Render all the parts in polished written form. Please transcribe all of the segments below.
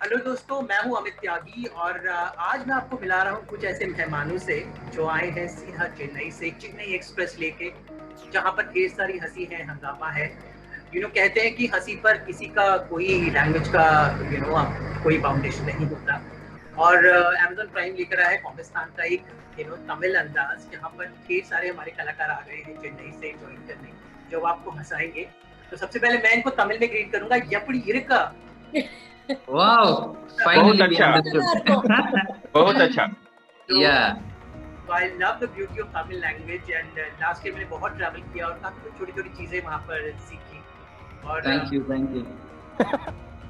Hello दोस्तों, मैं हूं अमित त्यागी और आज मैं आपको मिला रहा हूं कुछ ऐसे मेहमानों से जो आए हैं सीधा चेन्नई से, चेन्नई एक्सप्रेस लेके, जहां पर ढेर सारी हंसी है, हंगामा है। कहते हैं कि हंसी पर किसी का कोई लैंग्वेज का कोई बाउंडेशन नहीं होता। और अमेज़न प्राइम लेकर आया है पाकिस्तान का एक तमिल अंदाज, जहां पर ढेर सारे हमारे कलाकार आ गए हैं चेन्नई से ज्वाइन करने, जो आपको हंसाएंगे। तो सबसे पहले मैं इनको तमिल में ग्रीट करूंगा, यपड़ी इरुका। Wow, बहुत finally we अच्छा, understood. बहुत अच्छा। Yeah, So I love the beauty of Tamil language and last year मैंने बहुत ट्रैवल किया और काफी कुछ छोटी-छोटी चीजें वहाँ पर सीखी और thank you, thank you.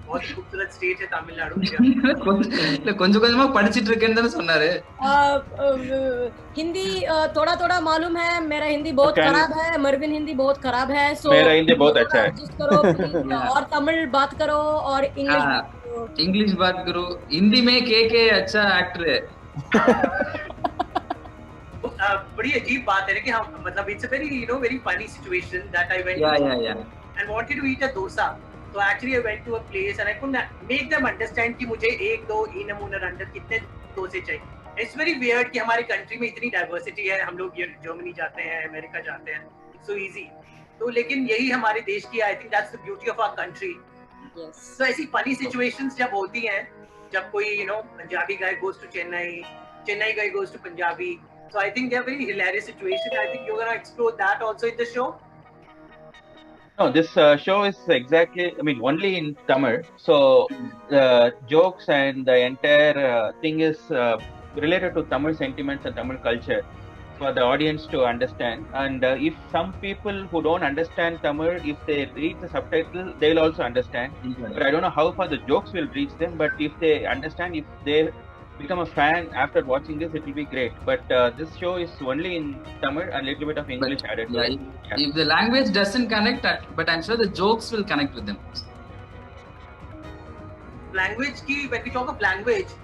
बहुत ही खूबसूरत स्टेट है तमिलनाडु। கொஞ்சம் கொஞ்சமா படிச்சிட்டு இருக்கேன்னு தானே சொன்னாரு. हिंदी थोड़ा थोड़ा मालूम है। मेरा हिंदी बहुत खराब है, मरविन हिंदी बहुत खराब है। सो मेरा हिंदी बहुत अच्छा है। एडजस्ट करो प्लीज। और तमिल बात करो और इंग्लिश बात करो। हिंदी में के अच्छा एक्टर है। बड़ी अजीब बात है ना कि हम मतलब it's a very very funny situation that I went and wanted to eat a dosa. So actually I went to a place and I couldn't make them understand कि मुझे एक दो इन अंडर कितने डोसे चाहिए। It's very weird कि हमारे country में इतनी डाइवर्सिटी है, हम लोग जर्मनी जाते हैं, अमेरिका जाते हैं, so easy। तो लेकिन यही हमारे देश की, I think that's the beauty of our country। yes. So ऐसी funny situations जब होती हैं, जब कोई Punjabi guy goes to Chennai guy goes to Punjabi, so I think they're very hilarious situations। I think you're gonna explore that also in the show। No, this show is exactly, I mean, only in Tamil. So the jokes and the entire thing is related to Tamil sentiments and Tamil culture for the audience to understand. And if some people who don't understand Tamil, if they read the subtitle, they'll also understand. But I don't know how far the jokes will reach them. But if they understand, if they become a fan after watching this, it will be great. But this show is only in Tamil and a little bit of English added to it. If the language doesn't connect, but I'm sure the jokes will connect with them. Language ki, when we talk of language,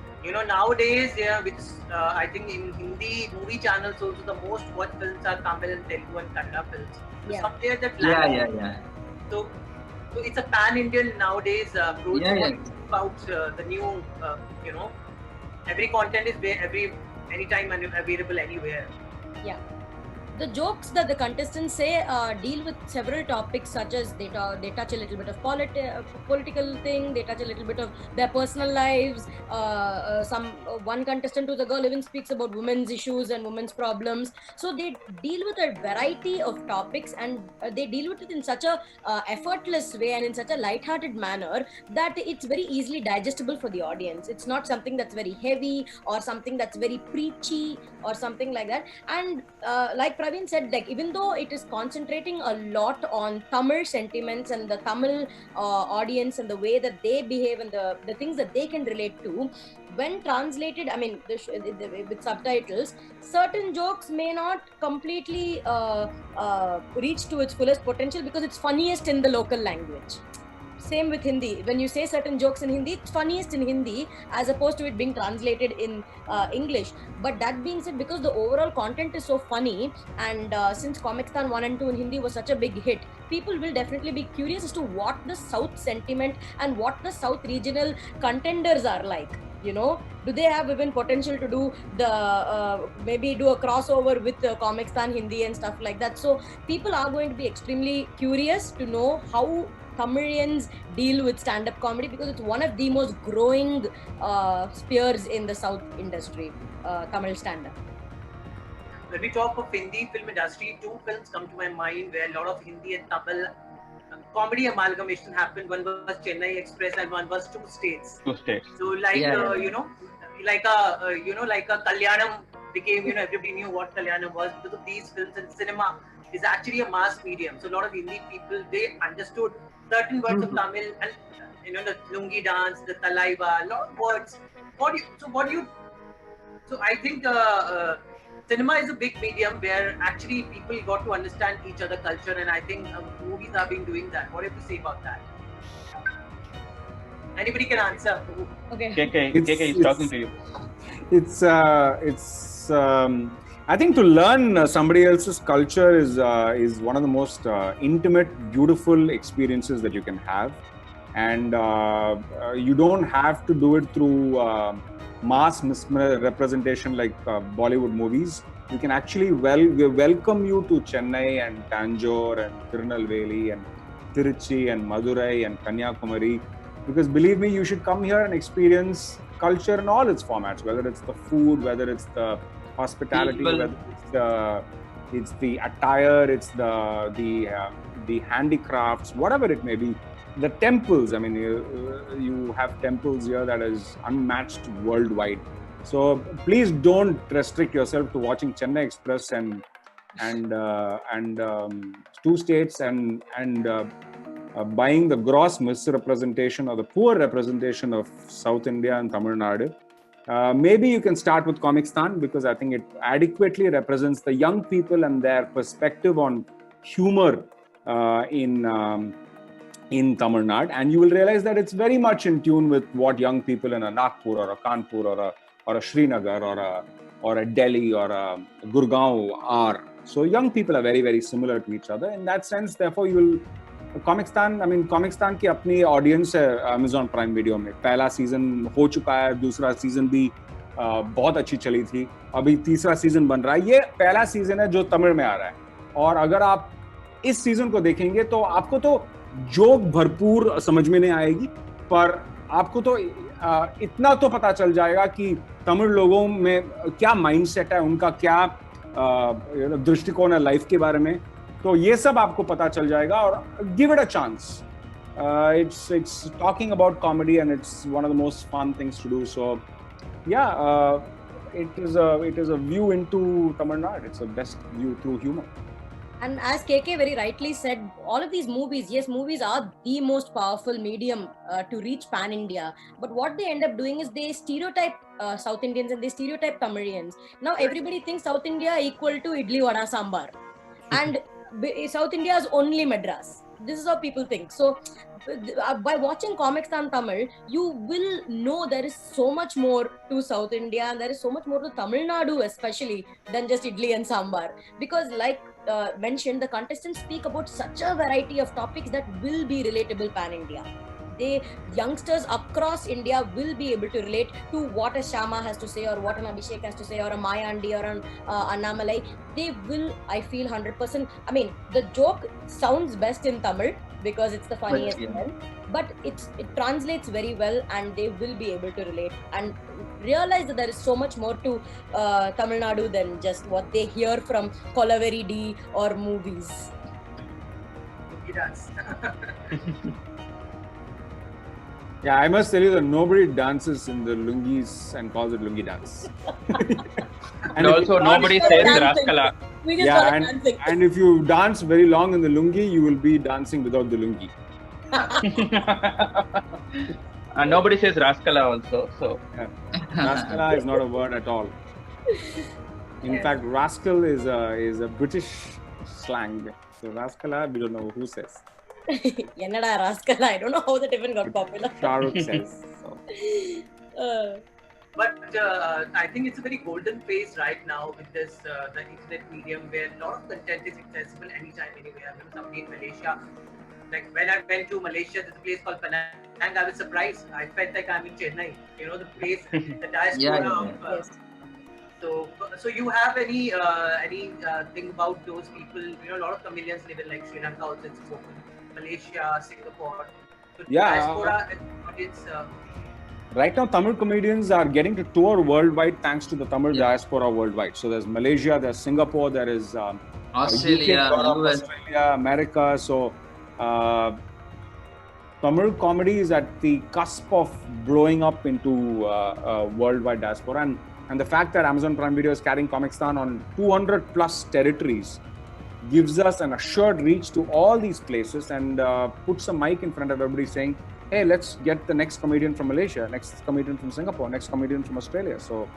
nowadays, with I think in Hindi movie channels also the most watched films are Tamil and Telugu and Kannada films. So somewhere that language, so it's a pan-Indian nowadays approach about the new, every content is anytime available anywhere. Yeah. The jokes that the contestants say deal with several topics, such as they touch a little bit of political thing, they touch a little bit of their personal lives. One contestant who's a girl even speaks about women's issues and women's problems. So they deal with a variety of topics, and they deal with it in such a effortless way and in such a light-hearted manner that it's very easily digestible for the audience. It's not something that's very heavy or something that's very preachy or something like that. And like Praveen said, like even though it is concentrating a lot on Tamil sentiments and the Tamil audience and the way that they behave and the things that they can relate to, when translated, I mean, with subtitles, certain jokes may not completely reach to its fullest potential because it's funniest in the local language. Same with Hindi. When you say certain jokes in Hindi, it's funniest in Hindi as opposed to it being translated in English. But that being said, because the overall content is so funny, and since Comicstaan 1 and 2 in Hindi was such a big hit, people will definitely be curious as to what the South sentiment and what the South regional contenders are like. Do they have even potential to do maybe do a crossover with Comicstaan Hindi and stuff like that? So people are going to be extremely curious to know how Tamilians deal with stand-up comedy, because it's one of the most growing spheres in the South industry, Tamil stand-up. When we talk of Hindi film industry, two films come to my mind where a lot of Hindi and Tamil comedy amalgamation happened. One was Chennai Express and one was Two States. So like like a Kalyanam became, everybody knew what Kalyanam was because of these films, and cinema is actually a mass medium. So a lot of Hindi people, they understood certain words of Tamil and the lungi dance, the talaiva, a lot of words. So I think cinema is a big medium where actually people got to understand each other culture, and I think movies are being doing that. What do you have to say about that? Anybody can answer. Okay. KK is talking to you. It's I think to learn somebody else's culture is one of the most intimate, beautiful experiences that you can have. and you don't have to do it through mass misrepresentation like Bollywood movies. We can actually we welcome you to Chennai and Tanjore and Tirunelveli and Tiruchi and Madurai and Kanyakumari, because believe me, you should come here and experience culture in all its formats, whether it's the food, whether it's the hospitality, whether it's the attire, it's the handicrafts, whatever it may be. The temples, I mean, you have temples here that is unmatched worldwide. So please don't restrict yourself to watching Chennai Express and two states and buying the gross misrepresentation or the poor representation of South India and Tamil Nadu. Maybe you can start with Comicstaan, because I think it adequately represents the young people and their perspective on humor in Tamil Nadu, and you will realize that it's very much in tune with what young people in a Nagpur or a Kanpur or a Srinagar or a Delhi or a Gurgaon are. So young people are very, very similar to each other. In that sense, therefore, you will Comicstaan की अपनी audience है Amazon Prime Video में. पहला season हो चुका है, दूसरा season भी बहुत अच्छी चली थी, अभी तीसरा सीजन बन रहा है. ये पहला सीजन है जो तमिल में आ रहा है, और अगर आप इस सीजन को देखेंगे तो आपको तो जोक भरपूर समझ में नहीं आएगी, पर आपको तो इतना तो पता चल जाएगा कि तमिल लोगों में क्या माइंडसेट है, उनका क्या दृष्टिकोण है लाइफ के बारे में. तो ये सब आपको पता चल जाएगा, और give it a chance. It's talking about comedy, and it's one of the most fun things to do. So yeah, it is a view into Tamil Nadu. It's the best view through humor. And as KK very rightly said, all of these movies, yes, movies are the most powerful medium to reach pan-India. But what they end up doing is they stereotype South Indians and they stereotype Tamilians. Now everybody thinks South India equal to idli, vada, sambar. And South India is only Madras. This is how people think. So by watching Comicstaan Tamil, you will know there is so much more to South India, and there is so much more to Tamil Nadu especially than just idli and sambar. Because like mentioned, the contestants speak about such a variety of topics that will be relatable pan-India. Youngsters across India will be able to relate to what a Shama has to say, or what an Abhishek has to say, or a Mayandi or an Annamalai. They will, I feel 100%. I mean, the joke sounds best in Tamil because it's the funniest one, but it translates very well, and they will be able to relate and realize that there is so much more to Tamil Nadu than just what they hear from Kolaveri D or movies. Yes. Yeah, I must tell you that nobody dances in the lungis and calls it lungi dance. And also nobody says Raskala. And if you dance very long in the lungi, you will be dancing without the lungi. And nobody says Raskala also. So Raskala is not a word at all. In fact, rascal is a British slang. So Raskala, we don't know who says. Yenada Raskala, I don't know how that even got popular. Shah Rukh says. So. But I think it's a very golden phase right now with this the internet medium, where a lot of content is accessible anytime, anywhere. I remember somebody in Malaysia, like when I went to Malaysia, there's a place called Penang. I was surprised. I felt like I'm in Chennai. You know, the place, the diaspora of. So you have any thing about those people? You know, a lot of Tamilians live in like Sri Lanka, also it's spoken, Malaysia, Singapore. So diaspora audience. Right now, Tamil comedians are getting to tour worldwide thanks to the Tamil diaspora worldwide. So there's Malaysia, there's Singapore, there is Australia, UK, US. Australia, America. So Tamil comedy is at the cusp of blowing up into worldwide diaspora. And the fact that Amazon Prime Video is carrying Comicstaan on 200 plus territories gives us an assured reach to all these places, and puts a mic in front of everybody saying, hey, let's get the next comedian from Malaysia, next comedian from Singapore, next comedian from Australia. So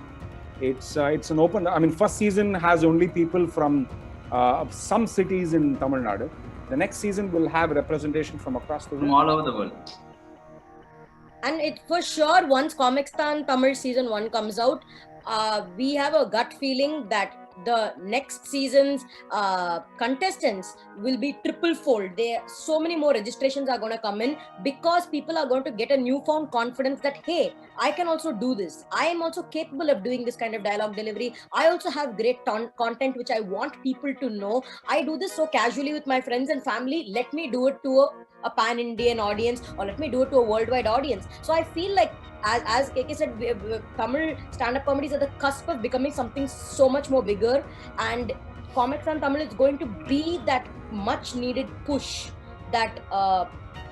it's an open, I mean, first season has only people from some cities in Tamil Nadu. The next season will have representation from across the world. From all over the world. And it for sure, once Comicstaan Tamil season 1 comes out, we have a gut feeling that the next season's contestants will be triple fold. So many more registrations are going to come in, because people are going to get a newfound confidence that, hey, I can also do this. I am also capable of doing this kind of dialogue delivery. I also have great content which I want people to know. I do this so casually with my friends and family. Let me do it to a pan-Indian audience, or let me do it to a worldwide audience. So I feel like, as KK said, Tamil stand-up comedy is at the cusp of becoming something so much more bigger, and Comic-Con Tamil is going to be that much needed push that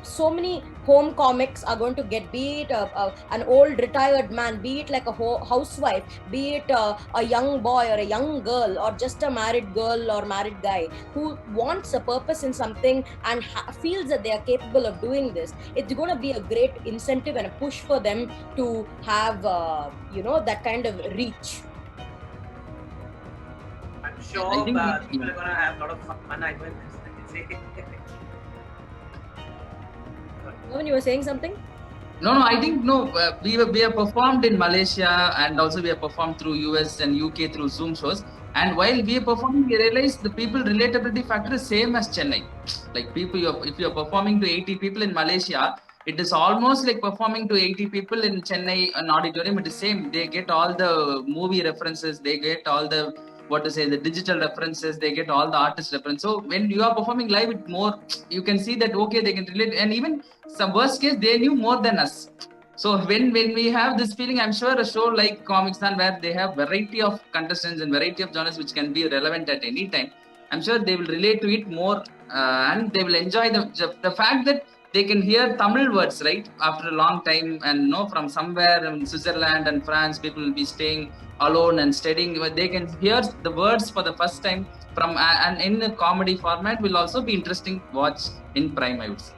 so many home comics are going to get, be it an old retired man, be it like a housewife, be it a young boy or a young girl, or just a married girl or married guy who wants a purpose in something and feels that they are capable of doing this. It's going to be a great incentive and a push for them to have that kind of reach. I'm sure I think people are going to have a lot of fun. I will say. When you were saying something? No, I think we have performed in Malaysia, and also we have performed through US and UK through Zoom shows. And while we are performing, we realized the people relatability factor is same as Chennai. Like people, if you are performing to 80 people in Malaysia, it is almost like performing to 80 people in Chennai, an auditorium. It is same. They get all the movie references. They get all the the digital references. They get all the artist references. So when you are performing live, it more, you can see that, okay, they can relate. And even some worst case, they knew more than us. So when we have this feeling, I'm sure a show like Comic-Con, where they have variety of contestants and variety of genres which can be relevant at any time, I'm sure they will relate to it more, and they will enjoy the fact that they can hear Tamil words, right, after a long time, and from somewhere in Switzerland and France, people will be staying alone and studying. They can hear the words for the first time from, and in a comedy format will also be interesting to watch in Prime, I would say.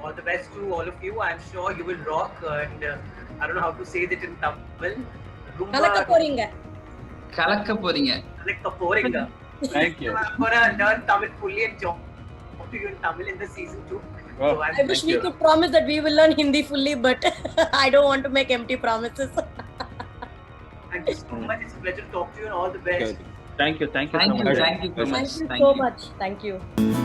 All the best to all of you. I'm sure you will rock, and I don't know how to say that in Tamil. Kalakka poringa. Kalakka poringa. Kalakka poringa. Thank you. I'm gonna learn Tamil fully and talk to you in Tamil in the season 2. Oh, So I wish we could promise that we will learn Hindi fully, but I don't want to make empty promises. Thank you so much. It's a pleasure to talk to you, and all the best. Thank you so much. Thank you so much. Thank you so much. Thank you.